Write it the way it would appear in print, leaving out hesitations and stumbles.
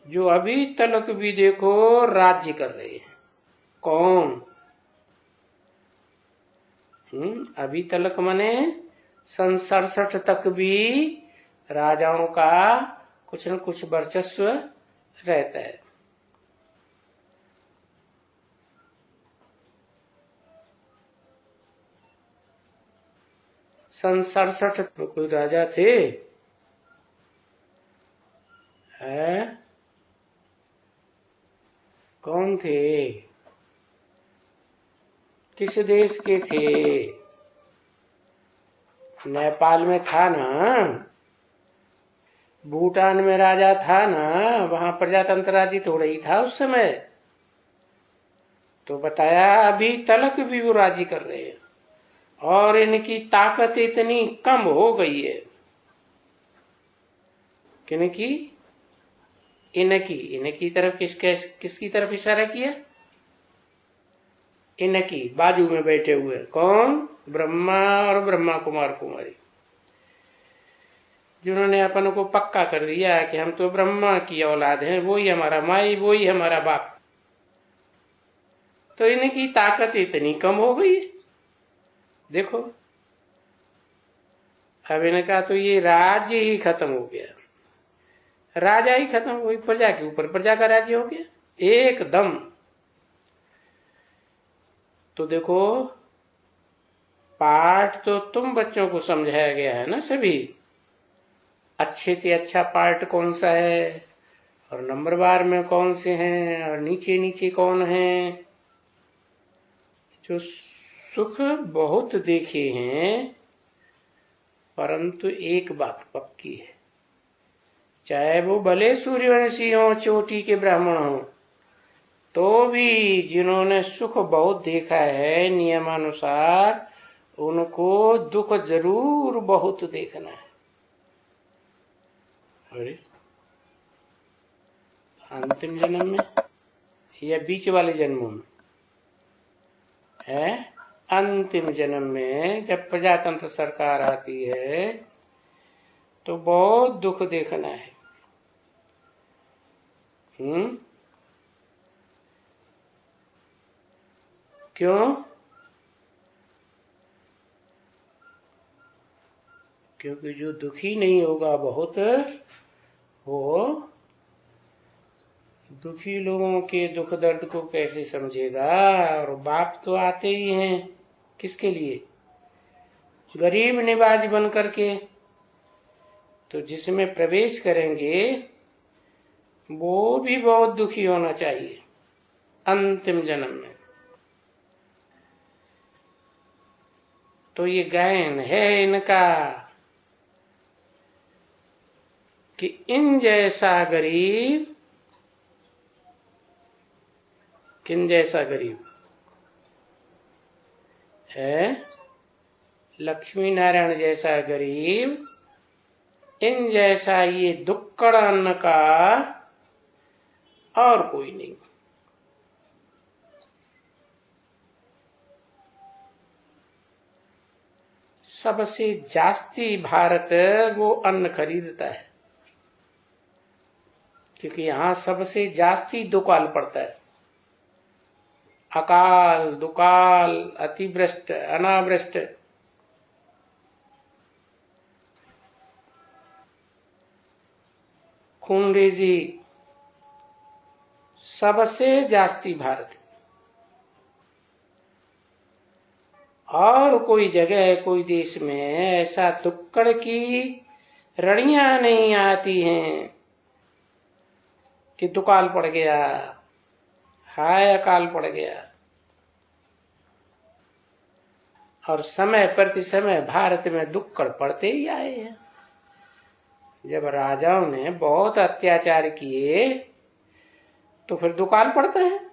जो अभी तलक भी देखो राज्य कर रहे हैं। कौन? अभी तलक मने सन 67 तक भी राजाओं का कुछ न कुछ वर्चस्व रहता है। सन 67 में कोई राजा थे? है? कौन थे? किस देश के थे? नेपाल में था ना? भूटान में राजा था ना? वहां प्रजातंत्र राज्य थोड़ा ही था उस समय। तो बताया अभी तलक भी वो राज्य कर रहे हैं और इनकी ताकत इतनी कम हो गई है। किनकी? इनकी तरफ किसकी तरफ इशारा किया? इनकी बाजू में बैठे हुए कौन? ब्रह्मा और ब्रह्मा कुमार कुमारी, जिन्होंने अपन को पक्का कर दिया कि हम तो ब्रह्मा की औलाद हैं, वो ही हमारा माई, वो ही हमारा बाप। तो इनकी ताकत इतनी कम हो गई। देखो अब इनका तो ये राज्य ही खत्म हो गया, राजा ही खत्म हो गई, प्रजा के ऊपर प्रजा का राज्य हो गया एकदम। तो देखो पाठ तो तुम बच्चों को समझाया गया है ना सभी। अच्छे से अच्छा पार्ट कौन सा है और नंबरवार में कौन से हैं और नीचे नीचे कौन है। जो सुख बहुत देखे हैं, परंतु एक बात पक्की है, चाहे वो भले सूर्यवंशी हो, चोटी के ब्राह्मण हो, तो भी जिन्होंने सुख बहुत देखा है नियमानुसार, उनको दुख जरूर बहुत देखना है। अरे अंतिम जन्म में या बीच वाले जन्मों में? है अंतिम जन्म में जब प्रजातंत्र सरकार आती है तो बहुत दुख देखना है। क्यों? क्योंकि जो दुखी नहीं होगा बहुत, वो दुखी लोगों के दुख दर्द को कैसे समझेगा। और बाप तो आते ही हैं किसके लिए? गरीब निवाज बन करके। तो जिसमें प्रवेश करेंगे वो भी बहुत दुखी होना चाहिए अंतिम जन्म में। तो ये गायन है इनका कि इन जैसा गरीब, किन जैसा गरीब है? लक्ष्मी नारायण जैसा गरीब, इन जैसा ये दुक्कड़ अन्न का और कोई नहीं। सबसे जास्ती भारत वो अन्न खरीदता है, क्योंकि यहां सबसे जास्ती दुकाल पड़ता है। अकाल, दुकाल, अतिवृष्ट, अनावृष्ट, खूनरेजी सबसे जास्ती भारत। और कोई जगह, कोई देश में ऐसा दुक्कड़ की रणियां नहीं आती हैं कि दुकाल पड़ गया, हाय अकाल पड़ गया। और समय प्रति समय भारत में दुक्कड़ पड़ते ही आए हैं। जब राजाओं ने बहुत अत्याचार किए तो फिर दुकाल पड़ता है।